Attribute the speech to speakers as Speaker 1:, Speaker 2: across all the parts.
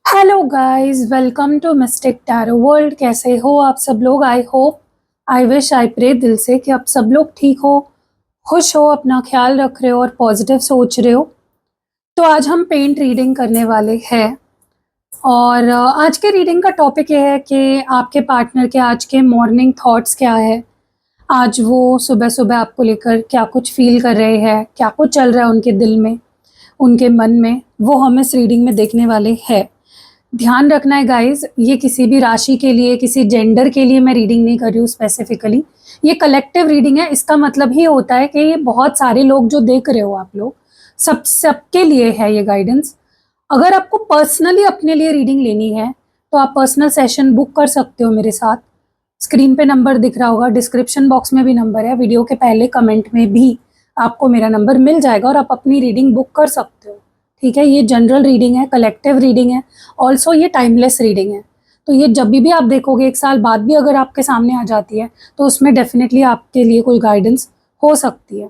Speaker 1: Hello guys, welcome to mystic tarot world. कैसे हो आप सब लोग? I hope, I wish, I pray दिल से कि आप सब लोग ठीक हो, खुश हो, अपना ख्याल रख रहे हो और पॉजिटिव सोच रहे हो। तो आज हम पेंट रीडिंग करने वाले हैं और आज के रीडिंग का टॉपिक ये है कि आपके पार्टनर के आज के मॉर्निंग थॉट्स क्या है। आज वो सुबह सुबह आपको लेकर क्या कुछ फील कर रहे हैं, क्या कुछ चल रहा है उनके दिल में, उनके मन में, वो हम इस रीडिंग में देखने वाले हैं। ध्यान रखना है गाइस, ये किसी भी राशि के लिए, किसी जेंडर के लिए मैं रीडिंग नहीं कर रही हूँ स्पेसिफिकली। ये कलेक्टिव रीडिंग है। इसका मतलब ही होता है कि ये बहुत सारे लोग जो देख रहे हो आप लोग, सबके लिए है ये गाइडेंस। अगर आपको पर्सनली अपने लिए रीडिंग लेनी है तो आप पर्सनल सेशन बुक कर सकते हो मेरे साथ। स्क्रीन पे नंबर दिख रहा होगा, डिस्क्रिप्शन बॉक्स में भी नंबर है, वीडियो के पहले कमेंट में भी आपको मेरा नंबर मिल जाएगा और आप अपनी रीडिंग बुक कर सकते हो। ठीक है, ये जनरल रीडिंग है, कलेक्टिव रीडिंग है, ऑल्सो ये टाइमलेस रीडिंग है। तो ये जब भी आप देखोगे, 1 साल बाद भी अगर आपके सामने आ जाती है तो उसमें डेफिनेटली आपके लिए कोई गाइडेंस हो सकती है।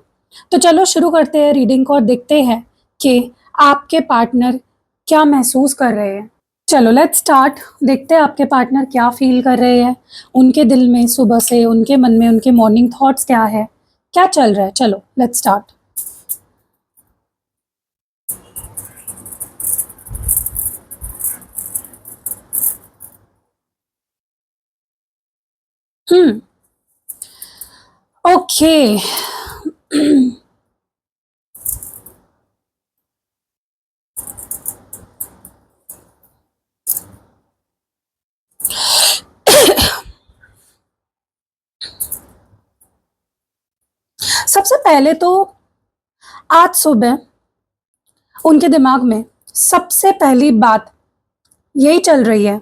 Speaker 1: तो चलो शुरू करते हैं रीडिंग को और देखते हैं कि आपके पार्टनर क्या महसूस कर रहे हैं। चलो लेट्स स्टार्ट। देखते हैं आपके पार्टनर क्या फील कर रहे हैं, उनके दिल में सुबह से, उनके मन में उनके मॉर्निंग थॉट्स क्या है, क्या चल रहा है। चलो लेट्स स्टार्ट। Hmm, okay. सबसे पहले तो आज सुबह उनके दिमाग में सबसे पहली बात यही चल रही है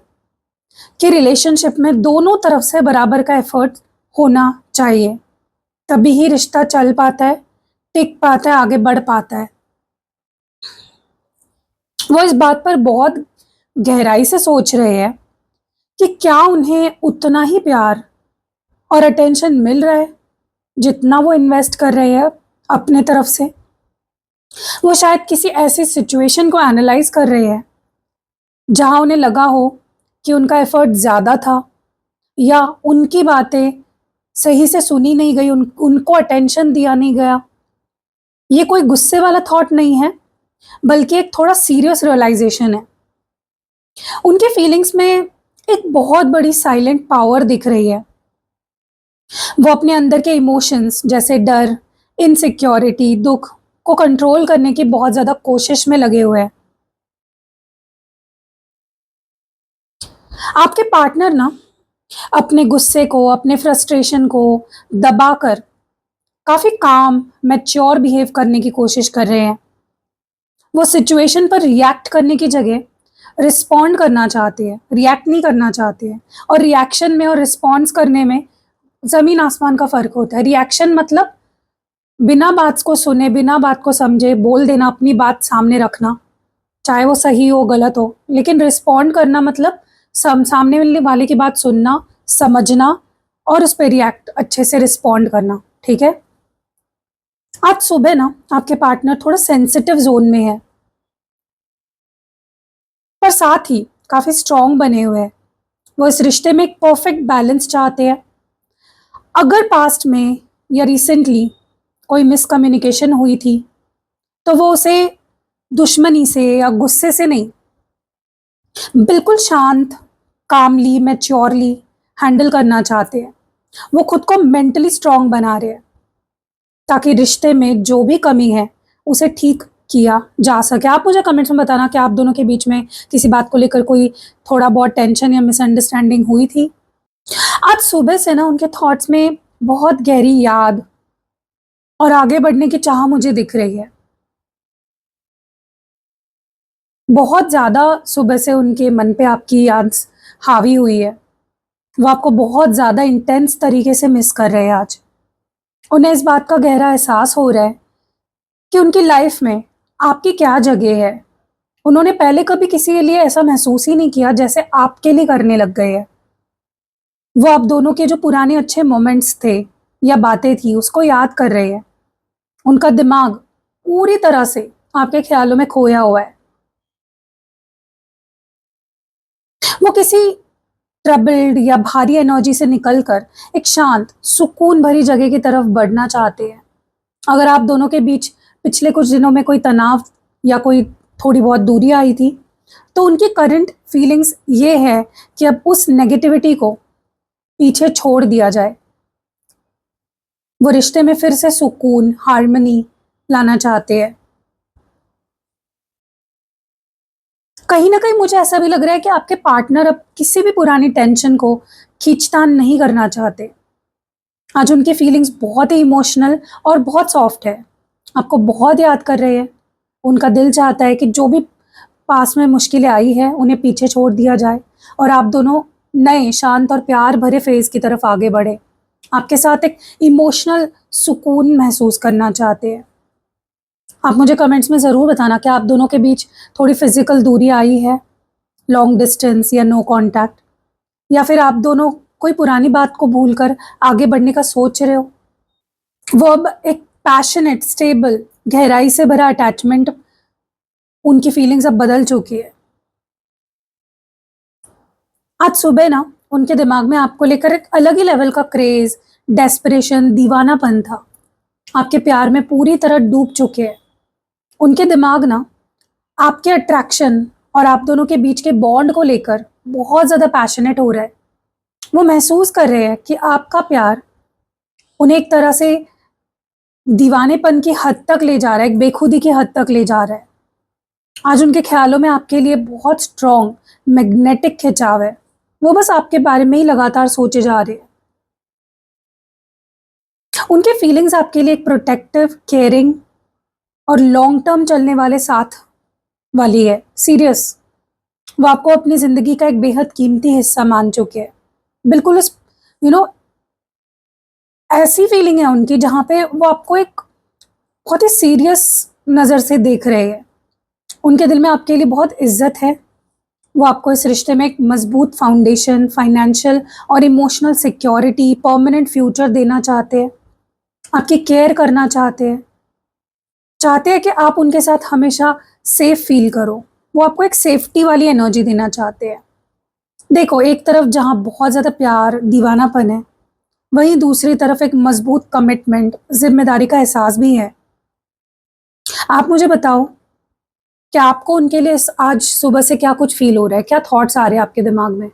Speaker 1: कि रिलेशनशिप में दोनों तरफ से बराबर का एफर्ट होना चाहिए, तभी ही रिश्ता चल पाता है, टिक पाता है, आगे बढ़ पाता है। वो इस बात पर बहुत गहराई से सोच रहे हैं कि क्या उन्हें उतना ही प्यार और अटेंशन मिल रहा है जितना वो इन्वेस्ट कर रहे हैं अपने तरफ से। वो शायद किसी ऐसी सिचुएशन को एनालाइज कर रहे हैं जहां उन्हें लगा हो कि उनका एफर्ट ज़्यादा था, या उनकी बातें सही से सुनी नहीं गई, उनको अटेंशन दिया नहीं गया। ये कोई गुस्से वाला थॉट नहीं है, बल्कि एक थोड़ा सीरियस रियलाइजेशन है। उनके फीलिंग्स में एक बहुत बड़ी साइलेंट पावर दिख रही है। वो अपने अंदर के इमोशंस जैसे डर, इनसिक्योरिटी, दुख को कंट्रोल करने की बहुत ज़्यादा कोशिश में लगे हुए हैं। आपके पार्टनर ना अपने गुस्से को, अपने फ्रस्ट्रेशन को दबाकर काफ़ी काम, मैच्योर बिहेव करने की कोशिश कर रहे हैं। वो सिचुएशन पर रिएक्ट करने की जगह रिस्पॉन्ड करना चाहते हैं, रिएक्ट नहीं करना चाहते हैं। और रिएक्शन में और रिस्पॉन्स करने में ज़मीन आसमान का फ़र्क होता है। रिएक्शन मतलब बिना बात को सुने, बिना बात को समझे बोल देना, अपनी बात सामने रखना, चाहे वो सही हो गलत हो। लेकिन रिस्पॉन्ड करना मतलब सामने वाले की बात सुनना, समझना और उस पर रिएक्ट, अच्छे से रिस्पॉन्ड करना। ठीक है, आज सुबह ना आपके पार्टनर थोड़ा सेंसिटिव जोन में है, पर साथ ही काफ़ी स्ट्रांग बने हुए हैं। वो इस रिश्ते में एक परफेक्ट बैलेंस चाहते हैं। अगर पास्ट में या रिसेंटली कोई मिसकम्युनिकेशन हुई थी तो वो उसे दुश्मनी से या गुस्से से नहीं, बिल्कुल शांत, कामली, मैच्योरली हैंडल करना चाहते हैं। वो खुद को मेंटली स्ट्रांग बना रहे हैं ताकि रिश्ते में जो भी कमी है उसे ठीक किया जा सके। आप मुझे कमेंट्स में बताना कि आप दोनों के बीच में किसी बात को लेकर कोई थोड़ा बहुत टेंशन या मिसअंडरस्टैंडिंग हुई थी। आज सुबह से ना उनके थॉट्स में बहुत गहरी याद और आगे बढ़ने की चाह मुझे दिख रही है। बहुत ज़्यादा सुबह से उनके मन पे आपकी याद हावी हुई है। वो आपको बहुत ज़्यादा इंटेंस तरीके से मिस कर रहे हैं आज। उन्हें इस बात का गहरा एहसास हो रहा है कि उनकी लाइफ में आपकी क्या जगह है। उन्होंने पहले कभी किसी के लिए ऐसा महसूस ही नहीं किया जैसे आपके लिए करने लग गए हैं। वो आप दोनों के जो पुराने अच्छे मोमेंट्स थे या बातें थी उसको याद कर रहे हैं। उनका दिमाग पूरी तरह से आपके ख्यालों में खोया हुआ है। वो किसी ट्रबल्ड या भारी एनर्जी से निकलकर एक शांत सुकून भरी जगह की तरफ बढ़ना चाहते हैं। अगर आप दोनों के बीच पिछले कुछ दिनों में कोई तनाव या कोई थोड़ी बहुत दूरी आई थी, तो उनकी करंट फीलिंग्स ये है कि अब उस नेगेटिविटी को पीछे छोड़ दिया जाए। वो रिश्ते में फिर से सुकून, हार्मनी लाना चाहते हैं। कहीं ना कहीं मुझे ऐसा भी लग रहा है कि आपके पार्टनर अब किसी भी पुरानी टेंशन को खींचतान नहीं करना चाहते। आज उनकी फीलिंग्स बहुत ही इमोशनल और बहुत सॉफ्ट है। आपको बहुत याद कर रहे हैं। उनका दिल चाहता है कि जो भी पास में मुश्किलें आई है उन्हें पीछे छोड़ दिया जाए और आप दोनों नए शांत और प्यार भरे फेज की तरफ आगे बढ़े। आपके साथ एक इमोशनल सुकून महसूस करना चाहते हैं। आप मुझे कमेंट्स में ज़रूर बताना कि आप दोनों के बीच थोड़ी फिजिकल दूरी आई है, लॉन्ग डिस्टेंस या नो कांटेक्ट, या फिर आप दोनों कोई पुरानी बात को भूलकर आगे बढ़ने का सोच रहे हो। वो अब एक पैशनेट, स्टेबल, गहराई से भरा अटैचमेंट, उनकी फीलिंग्स अब बदल चुकी है। आज सुबह ना उनके दिमाग में आपको लेकर एक अलग ही लेवल का क्रेज, डेस्परेशन, दीवानापन था। आपके प्यार में पूरी तरह डूब चुके हैं। उनके दिमाग ना आपके अट्रैक्शन और आप दोनों के बीच के बॉन्ड को लेकर बहुत ज़्यादा पैशनेट हो रहा है। वो महसूस कर रहे हैं कि आपका प्यार उन्हें एक तरह से दीवानेपन की हद तक ले जा रहा है, एक बेखुदी की हद तक ले जा रहा है। आज उनके ख्यालों में आपके लिए बहुत स्ट्रॉन्ग मैग्नेटिक खिंचाव है। वो बस आपके बारे में ही लगातार सोचे जा रहे हैं। उनके फीलिंग्स आपके लिए एक प्रोटेक्टिव, केयरिंग और लॉन्ग टर्म चलने वाले साथ वाली है, सीरियस। वो आपको अपनी ज़िंदगी का एक बेहद कीमती हिस्सा मान चुके हैं। बिल्कुल उस यू नो ऐसी फीलिंग है उनकी जहाँ पे वो आपको एक बहुत ही सीरियस नज़र से देख रहे हैं। उनके दिल में आपके लिए बहुत इज्जत है। वो आपको इस रिश्ते में एक मजबूत फाउंडेशन, फाइनेंशियल और इमोशनल सिक्योरिटी, परमानेंट फ्यूचर देना चाहते हैं। आपकी केयर करना चाहते हैं कि आप उनके साथ हमेशा सेफ फील करो। वो आपको एक सेफ्टी वाली एनर्जी देना चाहते हैं। देखो, एक तरफ जहाँ बहुत ज़्यादा प्यार, दीवानापन है, वहीं दूसरी तरफ एक मजबूत कमिटमेंट, जिम्मेदारी का एहसास भी है। आप मुझे बताओ कि आपको उनके लिए आज सुबह से क्या कुछ फील हो रहा है, क्या थॉट्स आ रहे हैं आपके दिमाग में?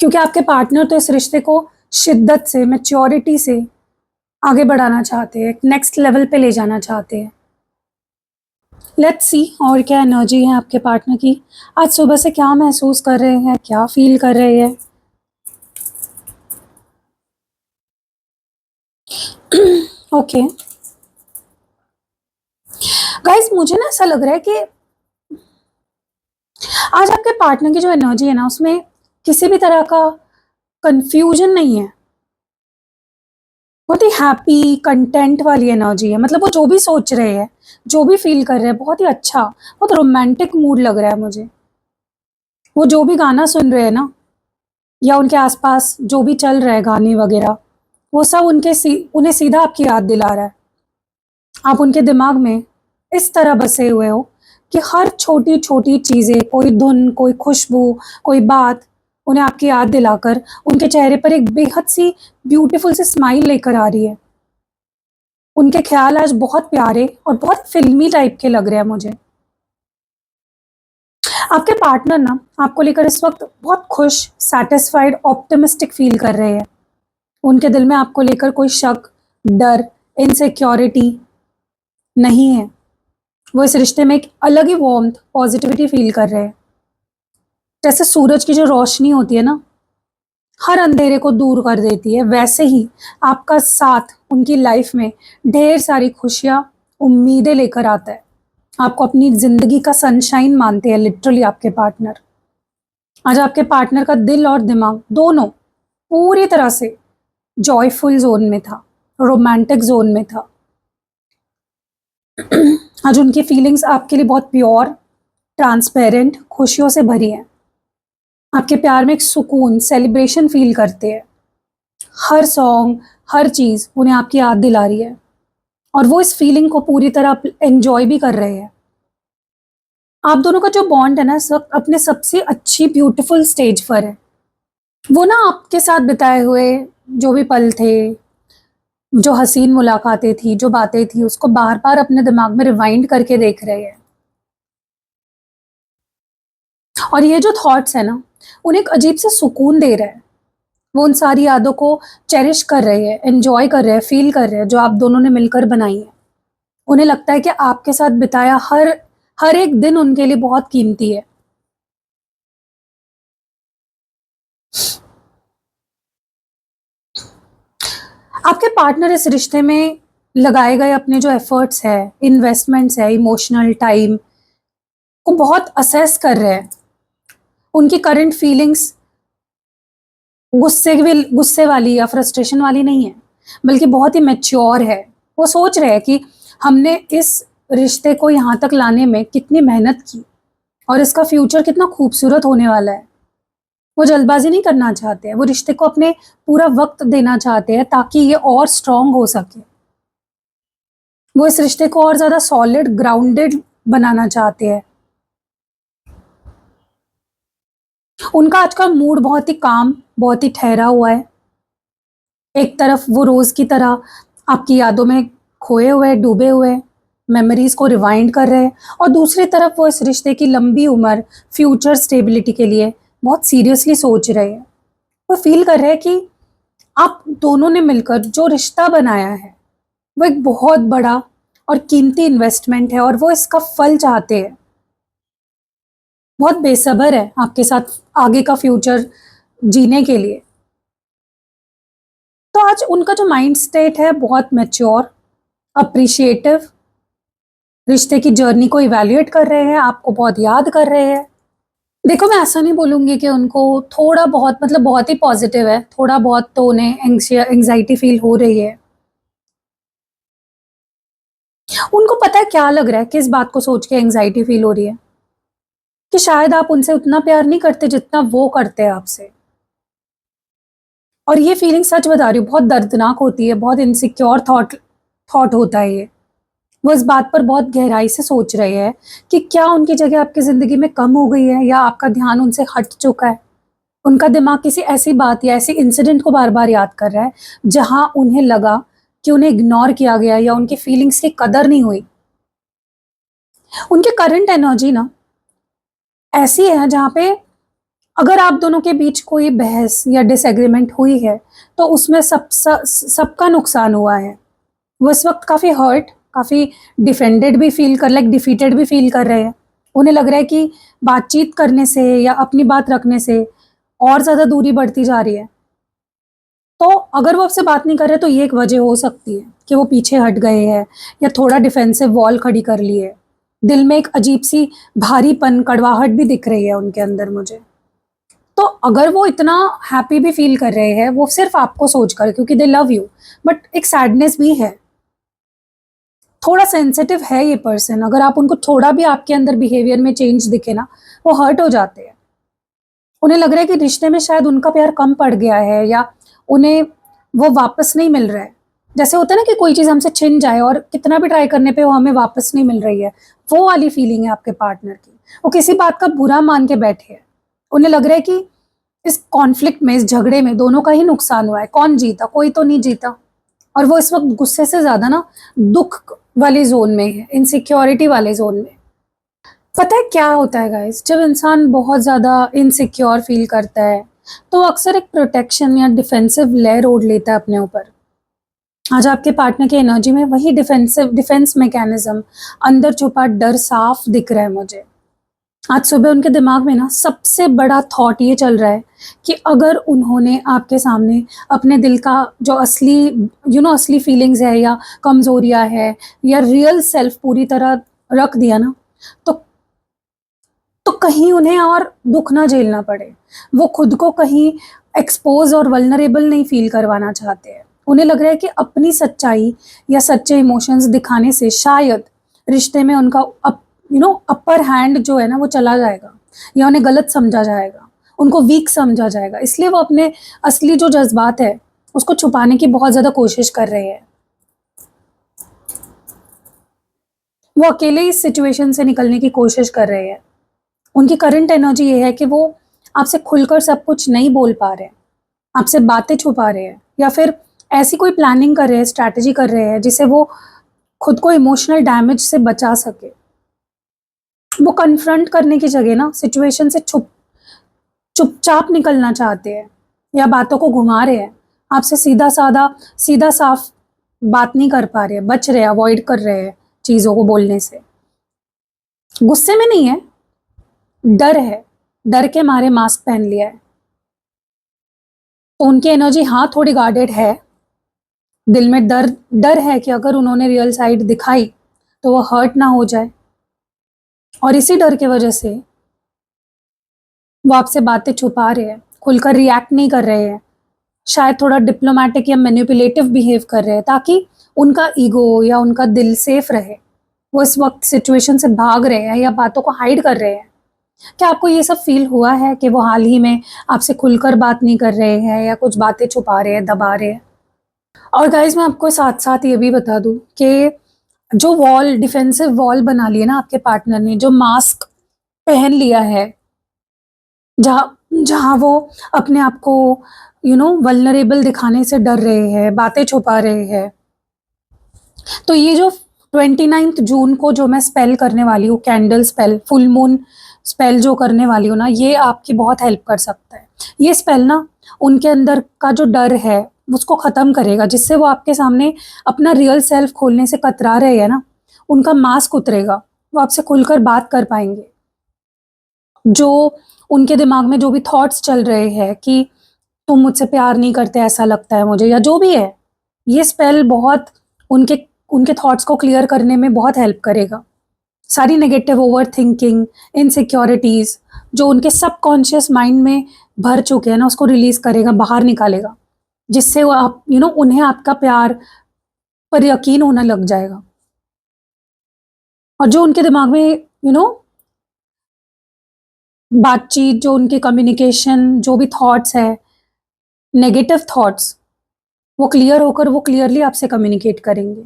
Speaker 1: क्योंकि आपके पार्टनर तो इस रिश्ते को शिद्दत से, मैच्योरिटी से आगे बढ़ाना चाहते हैं, एक नेक्स्ट लेवल पे ले जाना चाहते हैं। लेट्स सी और क्या एनर्जी है आपके पार्टनर की। आज सुबह से क्या महसूस कर रहे हैं, क्या फील कर रहे हैं? ओके गाइस, मुझे ना ऐसा लग रहा है कि आज आपके पार्टनर की जो एनर्जी है ना, उसमें किसी भी तरह का कंफ्यूजन नहीं है। बहुत ही हैप्पी, कंटेंट वाली एनर्जी है। मतलब वो जो भी सोच रहे हैं, जो भी फील कर रहे हैं, बहुत ही अच्छा, बहुत रोमांटिक मूड लग रहा है मुझे। वो जो भी गाना सुन रहे हैं ना, या उनके आसपास जो भी चल रहा है गाने वगैरह, वो सब उन्हें सीधा आपकी याद दिला रहा है। आप उनके दिमाग में इस तरह बसे हुए हो कि हर छोटी छोटी चीज़ें, कोई धुन, कोई खुशबू, कोई बात, उन्हें आपकी याद दिलाकर उनके चेहरे पर एक बेहद सी ब्यूटीफुल सी स्माइल लेकर आ रही है। उनके ख्याल आज बहुत प्यारे और बहुत फिल्मी टाइप के लग रहे हैं मुझे। आपके पार्टनर ना आपको लेकर इस वक्त बहुत खुश, सैटिस्फाइड, ऑप्टिमिस्टिक फील कर रहे हैं। उनके दिल में आपको लेकर कोई शक, डर, इनसिक्योरिटी नहीं है। वो इस रिश्ते में एक अलग ही वार्मथ, पॉजिटिविटी फील कर रहे हैं। जैसे सूरज की जो रोशनी होती है ना, हर अंधेरे को दूर कर देती है, वैसे ही आपका साथ उनकी लाइफ में ढेर सारी खुशियाँ, उम्मीदें लेकर आता है। आपको अपनी ज़िंदगी का सनशाइन मानते हैं लिटरली आपके पार्टनर। आज आपके पार्टनर का दिल और दिमाग दोनों पूरी तरह से जॉयफुल जोन में था, रोमांटिक जोन में था। आज उनकी फीलिंग्स आपके लिए बहुत प्योर, ट्रांसपेरेंट, खुशियों से भरी है। आपके प्यार में एक सुकून, सेलिब्रेशन फील करते हैं। हर सॉन्ग, हर चीज़ उन्हें आपकी याद दिला रही है और वो इस फीलिंग को पूरी तरह एंजॉय भी कर रहे हैं। आप दोनों का जो बॉन्ड है ना इस वक्त अपने सबसे अच्छी ब्यूटीफुल स्टेज पर है। वो ना आपके साथ बिताए हुए जो भी पल थे, जो हसीन मुलाकातें थी, जो बातें थी, उसको बार-बार अपने दिमाग में रिवाइंड करके देख रहे हैं। और ये जो थॉट्स है ना, उन्हें एक अजीब सा सुकून दे रहा है। वो उन सारी यादों को चेरिश कर रहे हैं, एन्जॉय कर रहे हैं, फ़ील कर रहे हैं, जो आप दोनों ने मिलकर बनाई हैं। उन्हें लगता है कि आपके साथ बिताया हर हर एक दिन उनके लिए बहुत कीमती है। आपके पार्टनर इस रिश्ते में लगाए गए अपने जो एफर्ट्स है, इन्वेस्टमेंट्स है, इमोशनल टाइम को बहुत असेस कर रहे हैं। उनकी करंट फीलिंग्स गुस्से वाली या फ्रस्ट्रेशन वाली नहीं है, बल्कि बहुत ही मैच्योर है। वो सोच रहे हैं कि हमने इस रिश्ते को यहाँ तक लाने में कितनी मेहनत की और इसका फ्यूचर कितना खूबसूरत होने वाला है। वो जल्दबाजी नहीं करना चाहते हैं, वो रिश्ते को अपने पूरा वक्त देना चाहते हैं ताकि ये और स्ट्रांग हो सके। वो इस रिश्ते को और ज़्यादा सॉलिड, ग्राउंडेड बनाना चाहते हैं। उनका आज का मूड बहुत ही काम, बहुत ही ठहरा हुआ है। एक तरफ वो रोज़ की तरह आपकी यादों में खोए हुए, डूबे हुए, मेमोरीज़ को रिवाइंड कर रहे हैं और दूसरी तरफ वो इस रिश्ते की लंबी उम्र, फ्यूचर स्टेबिलिटी के लिए बहुत सीरियसली सोच रहे हैं। वो फ़ील कर रहे हैं कि आप दोनों ने मिलकर जो रिश्ता बनाया है, वो एक बहुत बड़ा और कीमती इन्वेस्टमेंट है और वो इसका फल चाहते हैं। बहुत बेसब्र है आपके साथ आगे का फ्यूचर जीने के लिए। तो आज उनका जो माइंड स्टेट है बहुत मैच्योर, अप्रिशिएटिव, रिश्ते की जर्नी को इवैल्यूएट कर रहे हैं, आपको बहुत याद कर रहे हैं। देखो मैं ऐसा नहीं बोलूँगी कि उनको थोड़ा बहुत मतलब बहुत ही पॉज़िटिव है, थोड़ा बहुत तो उन्हें एंग्ज़ायटी फ़ील हो रही है। उनको पता है क्या लग रहा है, किस बात को सोच के एंग्ज़ायटी फ़ील हो रही है, कि शायद आप उनसे उतना प्यार नहीं करते जितना वो करते हैं आपसे। और ये फीलिंग सच बता रही हूँ बहुत दर्दनाक होती है, बहुत इनसिक्योर थॉट थॉट होता है ये। वो इस बात पर बहुत गहराई से सोच रहे हैं कि क्या उनकी जगह आपकी ज़िंदगी में कम हो गई है या आपका ध्यान उनसे हट चुका है। उनका दिमाग किसी ऐसी बात या ऐसी इंसिडेंट को बार-बार याद कर रहा है, जहाँ उन्हें लगा कि उन्हें इग्नोर किया गया या उनकी फीलिंग्स की कदर नहीं हुई। उनकी करंट एनर्जी ना ऐसी है जहाँ पे अगर आप दोनों के बीच कोई बहस या डिसएग्रीमेंट हुई है, तो उसमें सबका नुकसान हुआ है। वो इस वक़्त काफ़ी हर्ट, काफ़ी डिफेंडेड भी फ़ील कर लाइक डिफीटेड भी फ़ील कर रहे हैं। उन्हें लग रहा है कि बातचीत करने से या अपनी बात रखने से और ज़्यादा दूरी बढ़ती जा रही है। तो अगर वो आपसे बात नहीं कर रहे तो ये एक वजह हो सकती है कि वो पीछे हट गए हैं या थोड़ा डिफेंसिव वॉल खड़ी कर ली है। दिल में एक अजीब-सी भारीपन, कड़वाहट भी दिख रही है उनके अंदर मुझे। तो अगर वो इतना हैप्पी भी फ़ील कर रहे हैं, वो सिर्फ़ आपको सोचकर क्योंकि दे लव यू, बट एक सैडनेस भी है। थोड़ा सेंसिटिव है ये पर्सन, अगर आप उनको थोड़ा भी आपके अंदर बिहेवियर में चेंज दिखे ना, वो हर्ट हो जाते हैं। उन्हें लग रहा है कि रिश्ते में शायद उनका प्यार कम पड़ गया है या उन्हें वो वापस नहीं मिल रहा है। जैसे होता है ना कि कोई चीज़ हमसे छिन जाए और कितना भी ट्राई करने पे वो हमें वापस नहीं मिल रही है, वो वाली फीलिंग है आपके पार्टनर की। वो किसी बात का बुरा मान के बैठे हैं। उन्हें लग रहा है कि इस कॉन्फ्लिक्ट में, इस झगड़े में दोनों का ही नुकसान हुआ है। कौन जीता? कोई तो नहीं जीता। और वो इस वक़्त गुस्से से ज़्यादा ना दुःख वाली ज़ोन में है, इनसिक्योरिटी वाले ज़ोन में। पता है क्या होता है गाइस, जब इंसान बहुत ज़्यादा इनसिक्योर फ़ील करता है, तो वो अक्सर एक प्रोटेक्शन या डिफेंसिव लेयर ओढ़ लेता है अपने ऊपर। आज आपके पार्टनर की एनर्जी में वही डिफेंस मैकेनिज़्म, अंदर छुपा डर साफ दिख रहा है मुझे। आज सुबह उनके दिमाग में ना सबसे बड़ा थॉट ये चल रहा है कि अगर उन्होंने आपके सामने अपने दिल का जो असली असली फीलिंग्स है या कमज़ोरियाँ है या रियल सेल्फ पूरी तरह रख दिया ना, तो कहीं उन्हें और दुःख ना झेलना पड़े। वो खुद को कहीं एक्सपोज़ और वल्नरेबल नहीं फ़ील करवाना चाहते हैं। उन्हें लग रहा है कि अपनी सच्चाई या सच्चे इमोशंस दिखाने से शायद रिश्ते में उनका अपर हैंड जो है ना वो चला जाएगा या उन्हें गलत समझा जाएगा, उनको वीक समझा जाएगा। इसलिए वो अपने असली जो जज़्बात है, उसको छुपाने की बहुत ज़्यादा कोशिश कर रहे हैं। वो अकेले इस सिचुएशन से निकलने की कोशिश कर रहे हैं। उनकी करंट एनर्जी ये है कि वो आपसे खुलकर सब कुछ नहीं बोल पा रहे हैं, आपसे बातें छुपा रहे हैं, या फिर ऐसी कोई प्लानिंग कर रहे हैं, स्ट्रैटेजी कर रहे हैं जिसे वो खुद को इमोशनल डैमेज से बचा सके। वो कन्फ्रंट करने की जगह ना सिचुएशन से चुपचाप निकलना चाहते हैं, या बातों को घुमा रहे हैं, आपसे सीधा साफ बात नहीं कर पा रहे, बच रहे, अवॉइड कर रहे हैं चीजों को बोलने से। गुस्से में नहीं है, डर है, डर के मारे मास्क पहन लिया है। तो उनकी एनर्जी हाँ थोड़ी गार्डेड है, दिल में डर है कि अगर उन्होंने रियल साइड दिखाई तो वो हर्ट ना हो जाए, और इसी डर की वजह से वो आपसे बातें छुपा रहे हैं, खुलकर रिएक्ट नहीं कर रहे हैं, शायद थोड़ा डिप्लोमेटिक या मैनिपुलेटिव बिहेव कर रहे हैं ताकि उनका ईगो या उनका दिल सेफ रहे। वो इस वक्त सिचुएशन से भाग रहे हैं या बातों को हाइड कर रहे हैं। क्या आपको ये सब फील हुआ है कि वो हाल ही में आपसे खुलकर बात नहीं कर रहे हैं या कुछ बातें छुपा रहे हैं, दबा रहे हैं? और गाइज मैं आपको साथ साथ ये भी बता दूं कि जो वॉल, डिफेंसिव वॉल बना लिया ना आपके पार्टनर ने, जो मास्क पहन लिया है, जहाँ जहाँ वो अपने आप को वल्नरेबल दिखाने से डर रहे हैं, बातें छुपा रहे हैं, तो ये जो 29 जून को जो मैं स्पेल करने वाली हूँ, candle spell, full moon spell जो करने वाली हूँ ना, ये आपकी बहुत हेल्प कर सकता है। ये स्पेल ना उनके अंदर का जो डर है उसको ख़त्म करेगा, जिससे वो आपके सामने अपना रियल सेल्फ खोलने से कतरा रहे हैं ना, उनका मास्क उतरेगा, वो आपसे खुलकर बात कर पाएंगे। जो उनके दिमाग में जो भी थॉट्स चल रहे हैं कि तुम मुझसे प्यार नहीं करते ऐसा लगता है मुझे, या जो भी है, ये स्पेल बहुत उनके उनके थॉट्स को क्लियर करने में बहुत हेल्प करेगा। सारी नेगेटिव ओवर थिंकिंग, इनसिक्योरिटीज़ जो उनके सबकॉन्शियस माइंड में भर चुके हैं ना, उसको रिलीज़ करेगा, बाहर निकालेगा, जिससे वो आप उन्हें आपका प्यार पर यकीन होना लग जाएगा। और जो उनके दिमाग में बातचीत, जो उनके कम्युनिकेशन, जो भी थॉट्स है, नेगेटिव थॉट्स, वो क्लियर होकर वो क्लियरली आपसे कम्युनिकेट करेंगे।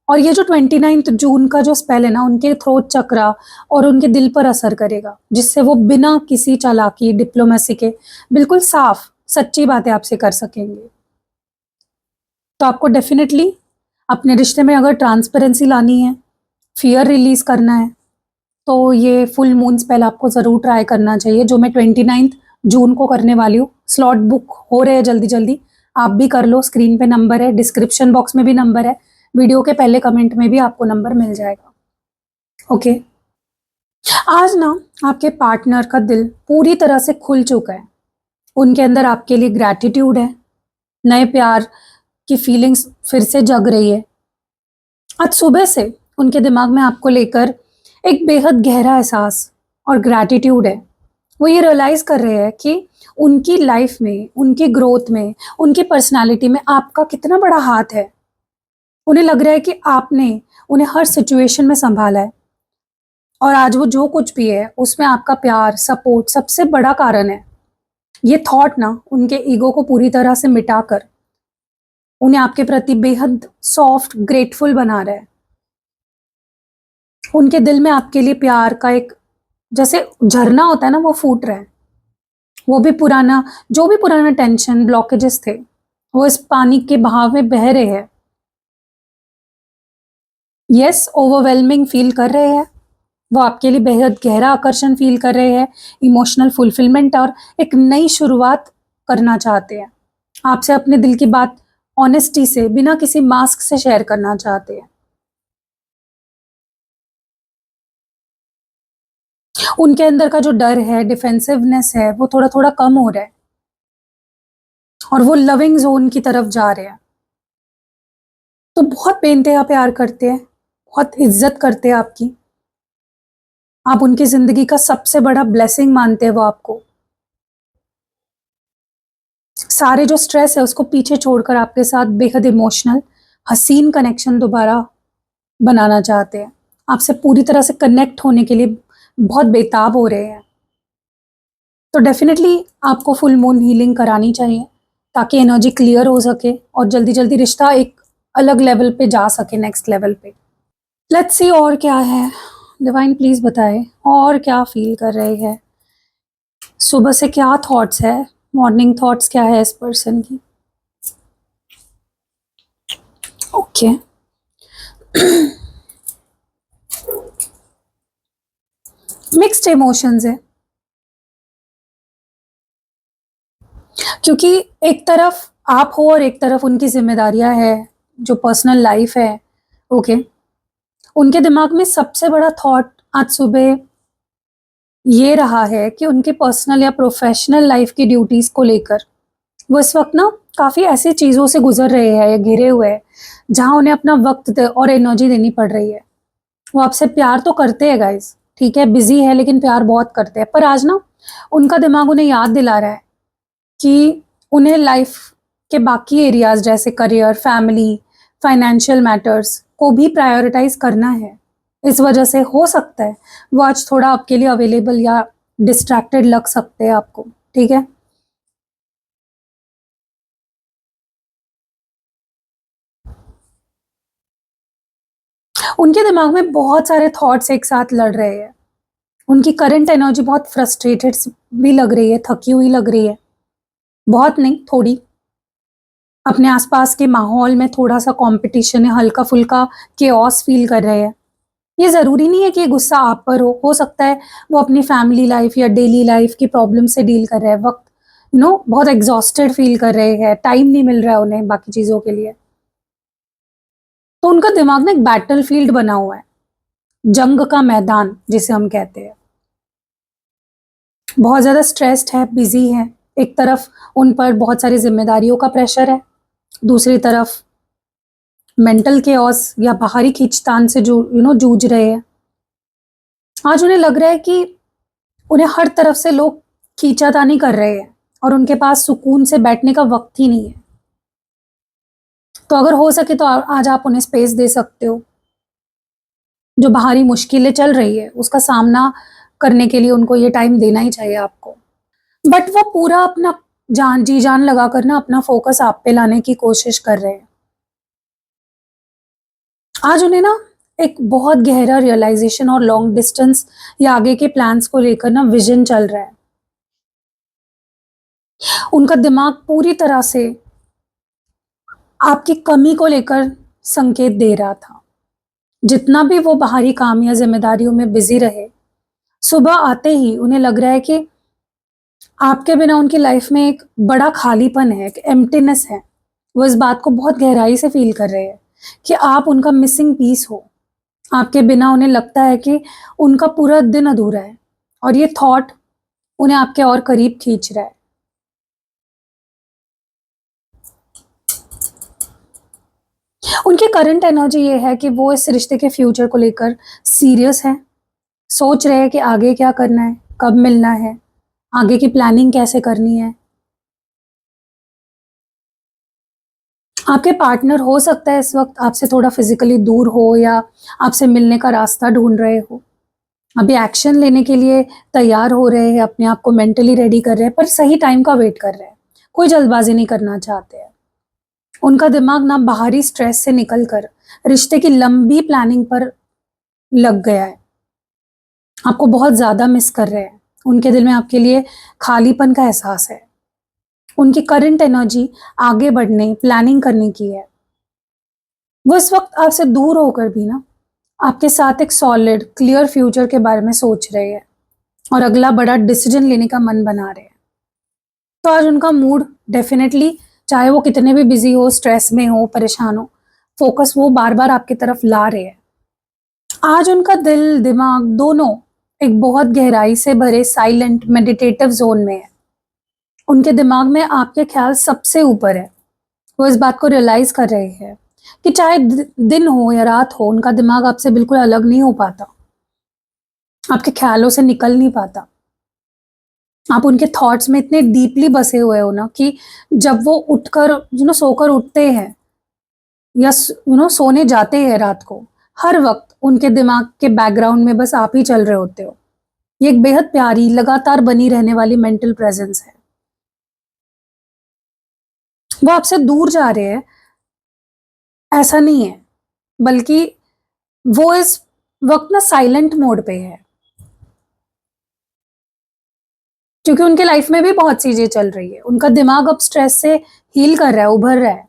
Speaker 1: और ये जो 29 जून का जो स्पेल है ना, उनके थ्रोट चक्रा और उनके दिल पर असर करेगा, जिससे वो बिना किसी चालाकी, डिप्लोमेसी के बिल्कुल साफ सच्ची बातें आपसे कर सकेंगे। तो आपको डेफिनेटली अपने रिश्ते में अगर ट्रांसपेरेंसी लानी है, फियर रिलीज करना है, तो ये फुल मून स्पेल आपको ज़रूर ट्राई करना चाहिए, जो मैं 29 जून को करने वाली हूँ। स्लॉट बुक हो रहे हैं जल्दी जल्दी, आप भी कर लो। स्क्रीन पे नंबर है, डिस्क्रिप्शन बॉक्स में भी नंबर है, वीडियो के पहले कमेंट में भी आपको नंबर मिल जाएगा। ओके, आज ना आपके पार्टनर का दिल पूरी तरह से खुल चुका है, उनके अंदर आपके लिए ग्रैटिट्यूड है, नए प्यार की फीलिंग्स फिर से जग रही है। आज सुबह से उनके दिमाग में आपको लेकर एक बेहद गहरा एहसास और ग्रैटिट्यूड है। वो ये रियलाइज कर रहे हैं कि उनकी लाइफ में, उनकी ग्रोथ में, उनकी पर्सनालिटी में आपका कितना बड़ा हाथ है। उन्हें लग रहा है कि आपने उन्हें हर सिचुएशन में संभाला है, और आज वो जो कुछ भी है उसमें आपका प्यार, सपोर्ट सबसे बड़ा कारण है। ये थॉट ना उनके ईगो को पूरी तरह से मिटाकर उन्हें आपके प्रति बेहद सॉफ्ट, ग्रेटफुल बना रहा है। उनके दिल में आपके लिए प्यार का एक जैसे झरना होता है ना, वो फूट रहा है। वो भी जो भी पुराना टेंशन, ब्लॉकेजेस थे, वो इस पानी के बहाव में बह रहे हैं। यस, ओवरवेलमिंग फील कर रहे हैं, वो आपके लिए बेहद गहरा आकर्षण फील कर रहे हैं, इमोशनल फुलफिलमेंट और एक नई शुरुआत करना चाहते हैं। आपसे अपने दिल की बात ऑनेस्टी से, बिना किसी मास्क से शेयर करना चाहते हैं। उनके अंदर का जो डर है, डिफेंसिवनेस है, वो थोड़ा थोड़ा कम हो रहा है, और वो लविंग जोन की तरफ जा रहे हैं। तो बहुत बेइंतहा प्यार करते हैं, बहुत इज्जत करते हैं आपकी। आप उनकी जिंदगी का सबसे बड़ा ब्लेसिंग मानते हैं वो आपको। सारे जो स्ट्रेस है उसको पीछे छोड़कर आपके साथ बेहद इमोशनल, हसीन कनेक्शन दोबारा बनाना चाहते हैं। आपसे पूरी तरह से कनेक्ट होने के लिए बहुत बेताब हो रहे हैं। तो डेफिनेटली आपको फुल मून हीलिंग करानी चाहिए, ताकि एनर्जी क्लियर हो सके और जल्दी जल्दी रिश्ता एक अलग लेवल पे जा सके, नेक्स्ट लेवल पे। लेट्स सी और क्या है। डिवाइन प्लीज बताए और क्या फील कर रहे हैं। सुबह से क्या थॉट्स है, मॉर्निंग थॉट्स क्या है इस पर्सन की। ओके मिक्स्ड इमोशंस है, क्योंकि एक तरफ आप हो और एक तरफ उनकी जिम्मेदारियां है, जो पर्सनल लाइफ है। ओके उनके दिमाग में सबसे बड़ा थॉट आज सुबह ये रहा है कि उनके पर्सनल या प्रोफेशनल लाइफ की ड्यूटीज को लेकर वो इस वक्त ना काफी ऐसी चीजों से गुजर रहे हैं या घिरे हुए हैं जहां उन्हें अपना और एनर्जी देनी पड़ रही है। वो आपसे प्यार तो करते हैं गाइस, ठीक है, बिजी है लेकिन प्यार बहुत करते हैं, पर आज ना उनका दिमाग उन्हें याद दिला रहा है कि उन्हें लाइफ के बाकी एरियाज जैसे करियर, फैमिली, फाइनेंशियल मैटर्स को भी प्रायोरिटाइज करना है। इस वजह से हो सकता है वो आज थोड़ा आपके लिए अवेलेबल या डिस्ट्रैक्टेड लग सकते हैं आपको, ठीक है। उनके दिमाग में बहुत सारे थॉट्स एक साथ लड़ रहे हैं। उनकी करंट एनर्जी बहुत फ्रस्ट्रेटेड भी लग रही है, थकी हुई लग रही है, बहुत नहीं थोड़ी। अपने आसपास के माहौल में थोड़ा सा कंपटीशन है, हल्का फुल्का केओस फील कर रहे हैं। ये ज़रूरी नहीं है कि ये गुस्सा आप पर हो सकता है वो अपनी फैमिली लाइफ या डेली लाइफ की प्रॉब्लम से डील कर रहे हैं, वक्त बहुत एग्जॉस्टेड फील कर रहे हैं, टाइम नहीं मिल रहा है उन्हें बाकी चीज़ों के लिए। तो उनका दिमाग ना एक बैटल फील्ड बना हुआ है, जंग का मैदान जिसे हम कहते हैं। बहुत ज़्यादा स्ट्रेस्ड है, बिजी है। एक तरफ उन पर बहुत सारी जिम्मेदारियों का प्रेशर है, दूसरी तरफ मेंटल केओस या बाहरी खींचतान से जो जूझ रहे हैं। आज उन्हें लग रहा है कि उन्हें हर तरफ से लोग खींचातानी कर रहे हैं और उनके पास सुकून से बैठने का वक्त ही नहीं है। तो अगर हो सके तो आज आप उन्हें स्पेस दे सकते हो। जो बाहरी मुश्किलें चल रही है उसका सामना करने के लिए उनको ये टाइम देना ही चाहिए आपको। बट वो पूरा अपना जान जी जान लगाकर ना अपना फोकस आप पे लाने की कोशिश कर रहे हैं। आज उन्हें ना एक बहुत गहरा रियलाइजेशन और लॉन्ग डिस्टेंस या आगे के प्लान्स को लेकर ना विजन चल रहा है। उनका दिमाग पूरी तरह से आपकी कमी को लेकर संकेत दे रहा था। जितना भी वो बाहरी काम या जिम्मेदारियों में बिजी रहे, सुबह आते ही उन्हें लग रहा है कि आपके बिना उनकी लाइफ में एक बड़ा खालीपन है, एक एम्प्टीनेस है। वो इस बात को बहुत गहराई से फील कर रहे हैं कि आप उनका मिसिंग पीस हो। आपके बिना उन्हें लगता है कि उनका पूरा दिन अधूरा है, और ये थॉट उन्हें आपके और करीब खींच रहा है। उनकी करंट एनर्जी ये है कि वो इस रिश्ते के फ्यूचर को लेकर सीरियस है, सोच रहे हैं कि आगे क्या करना है, कब मिलना है, आगे की प्लानिंग कैसे करनी है। आपके पार्टनर हो सकता है इस वक्त आपसे थोड़ा फिजिकली दूर हो या आपसे मिलने का रास्ता ढूंढ रहे हो। अभी एक्शन लेने के लिए तैयार हो रहे हैं, अपने आप को मेंटली रेडी कर रहे हैं, पर सही टाइम का वेट कर रहे हैं। कोई जल्दबाजी नहीं करना चाहते हैं। उनका दिमाग ना बाहरी स्ट्रेस से निकलकर रिश्ते की लंबी प्लानिंग पर लग गया है। आपको बहुत ज्यादा मिस कर रहे हैं। उनके दिल में आपके लिए खालीपन का एहसास है। उनकी करंट एनर्जी आगे बढ़ने, प्लानिंग करने की है। वो इस वक्त आपसे दूर होकर भी ना आपके साथ एक सॉलिड क्लियर फ्यूचर के बारे में सोच रहे हैं और अगला बड़ा डिसीजन लेने का मन बना रहे हैं। तो आज उनका मूड डेफिनेटली, चाहे वो कितने भी बिजी हो, स्ट्रेस में हो, परेशान हो, फोकस वो बार बार आपकी तरफ ला रहे हैं। आज उनका दिल दिमाग दोनों एक बहुत गहराई से भरे साइलेंट मेडिटेटिव जोन में है। उनके दिमाग में आपके ख्याल सबसे ऊपर है। वो इस बात को रियलाइज कर रहे हैं कि चाहे दिन हो या रात हो, उनका दिमाग आपसे बिल्कुल अलग नहीं हो पाता, आपके ख्यालों से निकल नहीं पाता। आप उनके थॉट्स में इतने डीपली बसे हुए हो ना कि जब वो उठकर सोकर उठते हैं या सोने जाते हैं रात को, हर वक्त उनके दिमाग के बैकग्राउंड में बस आप ही चल रहे होते हो। ये एक बेहद प्यारी, लगातार बनी रहने वाली मेंटल प्रेजेंस है। वो आपसे दूर जा रहे हैं ऐसा नहीं है, बल्कि वो इस वक्त ना साइलेंट मोड पे है, क्योंकि उनके लाइफ में भी बहुत चीजें चल रही है। उनका दिमाग अब स्ट्रेस से हील कर रहा है, उभर रहा है।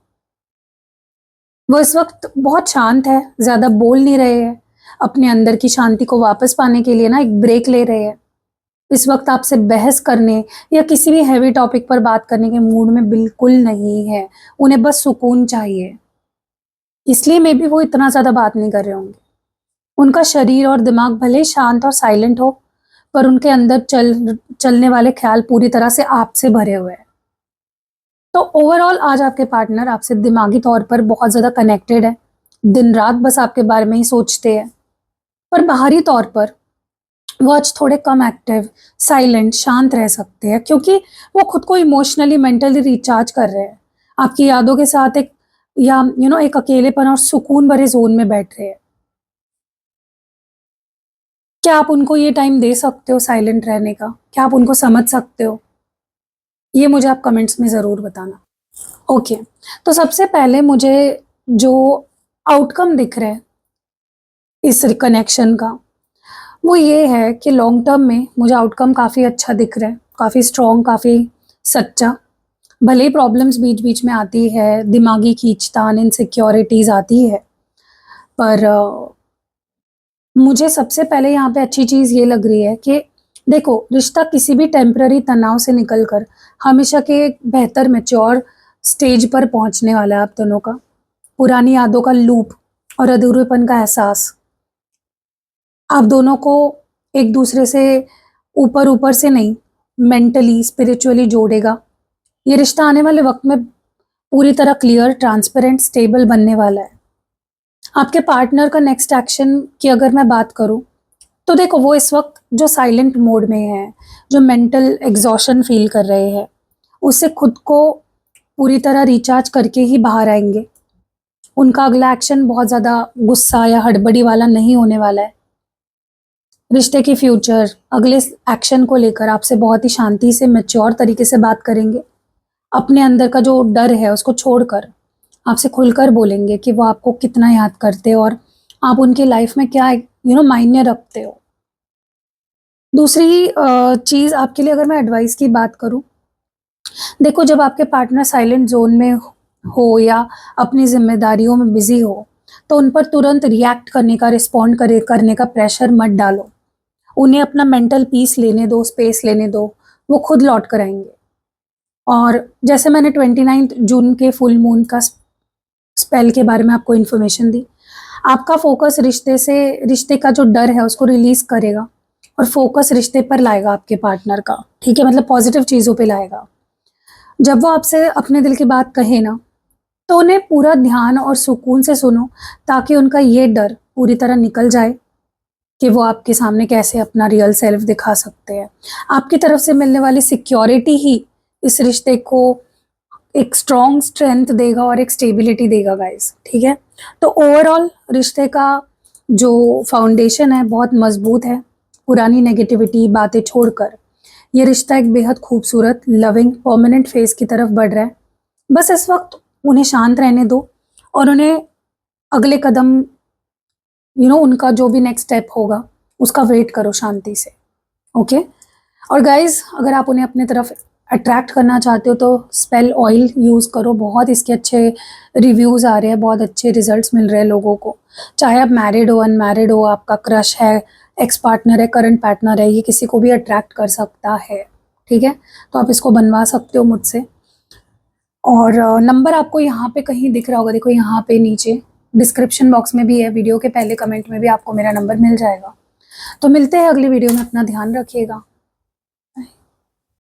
Speaker 1: वो इस वक्त बहुत शांत है, ज्यादा बोल नहीं रहे हैं। अपने अंदर की शांति को वापस पाने के लिए ना एक ब्रेक ले रहे हैं। इस वक्त आपसे बहस करने या किसी भी हैवी टॉपिक पर बात करने के मूड में बिल्कुल नहीं है। उन्हें बस सुकून चाहिए, इसलिए मे बी वो इतना ज्यादा बात नहीं कर रहे होंगे। उनका शरीर और दिमाग भले शांत और साइलेंट हो, पर उनके अंदर चलने वाले ख्याल पूरी तरह से आपसे भरे हुए हैं। तो ओवरऑल आज आपके पार्टनर आपसे दिमागी तौर पर बहुत ज्यादा कनेक्टेड है। दिन रात बस आपके बारे में ही सोचते हैं। पर बाहरी तौर पर वो आज थोड़े कम एक्टिव, साइलेंट, शांत रह सकते हैं, क्योंकि वो खुद को इमोशनली, मेंटली रिचार्ज कर रहे हैं। आपकी यादों के साथ एक या एक अकेलेपन और सुकून भरे जोन में बैठ रहे हैं। क्या आप उनको ये टाइम दे सकते हो साइलेंट रहने का? क्या आप उनको समझ सकते हो? ये मुझे आप कमेंट्स में ज़रूर बताना। ओके, तो सबसे पहले मुझे जो आउटकम दिख रहा है इस कनेक्शन का, वो ये है कि लॉन्ग टर्म में मुझे आउटकम काफ़ी अच्छा दिख रहा है, काफ़ी स्ट्रॉन्ग, काफ़ी सच्चा। भले ही प्रॉब्लम्स बीच बीच में आती है, दिमागी खींचतान, इनसिक्योरिटीज़ आती है, पर मुझे सबसे पहले यहाँ पे अच्छी चीज़ ये लग रही है कि देखो, रिश्ता किसी भी टेम्पररी तनाव से निकलकर हमेशा के एक बेहतर मैच्योर स्टेज पर पहुंचने वाला है आप दोनों का। पुरानी यादों का लूप और अधूरेपन का एहसास आप दोनों को एक दूसरे से ऊपर ऊपर से नहीं, मेंटली, स्पिरिचुअली जोड़ेगा। ये रिश्ता आने वाले वक्त में पूरी तरह क्लियर, ट्रांसपेरेंट, स्टेबल बनने वाला है। आपके पार्टनर का नेक्स्ट एक्शन की अगर मैं बात करूं, तो देखो, वो इस वक्त जो साइलेंट मोड में है, जो मेंटल एग्जॉशन फील कर रहे हैं, उससे खुद को पूरी तरह रिचार्ज करके ही बाहर आएंगे। उनका अगला एक्शन बहुत ज़्यादा गुस्सा या हड़बड़ी वाला नहीं होने वाला है। रिश्ते की फ्यूचर, अगले एक्शन को लेकर आपसे बहुत ही शांति से, मैच्योर तरीके से बात करेंगे। अपने अंदर का जो डर है उसको छोड़कर आपसे खुलकर बोलेंगे कि वो आपको कितना याद करते हो और आप उनकी लाइफ में क्या मायने रखते हो। दूसरी चीज़ आपके लिए अगर मैं एडवाइस की बात करूं, देखो, जब आपके पार्टनर साइलेंट जोन में हो या अपनी जिम्मेदारियों में बिजी हो, तो उन पर तुरंत रिएक्ट करने का, रिस्पॉन्ड करने का प्रेशर मत डालो। उन्हें अपना मेंटल पीस लेने दो, स्पेस लेने दो, वो खुद लौट कर आएंगे। और जैसे मैंने 29 जून के फुल मून का स्पेल के बारे में आपको इन्फॉर्मेशन दी, आपका फोकस रिश्ते का जो डर है उसको रिलीज करेगा और फोकस रिश्ते पर लाएगा आपके पार्टनर का। ठीक है, मतलब पॉजिटिव चीज़ों पे लाएगा। जब वो आपसे अपने दिल की बात कहे ना, तो उन्हें पूरा ध्यान और सुकून से सुनो, ताकि उनका ये डर पूरी तरह निकल जाए कि वो आपके सामने कैसे अपना रियल सेल्फ दिखा सकते हैं। आपकी तरफ से मिलने वाली सिक्योरिटी ही इस रिश्ते को एक स्ट्रॉन्ग स्ट्रेंथ देगा और एक स्टेबिलिटी देगा गाइस। ठीक है, तो ओवरऑल रिश्ते का जो फाउंडेशन है बहुत मजबूत है। पुरानी नेगेटिविटी बातें छोड़कर ये रिश्ता एक बेहद खूबसूरत, लविंग, परमानेंट फेज की तरफ बढ़ रहा है। बस इस वक्त उन्हें शांत रहने दो और उन्हें अगले कदम, उनका जो भी नेक्स्ट स्टेप होगा उसका वेट करो शांति से। ओके, और गाइज, अगर आप उन्हें अपने तरफ अट्रैक्ट करना चाहते हो तो स्पेल ऑयल यूज़ करो। बहुत इसके अच्छे रिव्यूज़ आ रहे हैं, बहुत अच्छे रिजल्ट्स मिल रहे हैं लोगों को। चाहे आप मैरिड हो, अनमैरिड हो, आपका क्रश है, एक्स पार्टनर है, करंट पार्टनर है, ये किसी को भी अट्रैक्ट कर सकता है। ठीक है, तो आप इसको बनवा सकते हो मुझसे। और नंबर आपको यहाँ पे कहीं दिख रहा होगा, देखो यहाँ पे नीचे डिस्क्रिप्शन बॉक्स में भी है, वीडियो के पहले कमेंट में भी आपको मेरा नंबर मिल जाएगा। तो मिलते हैं अगली वीडियो में, अपना ध्यान रखिएगा।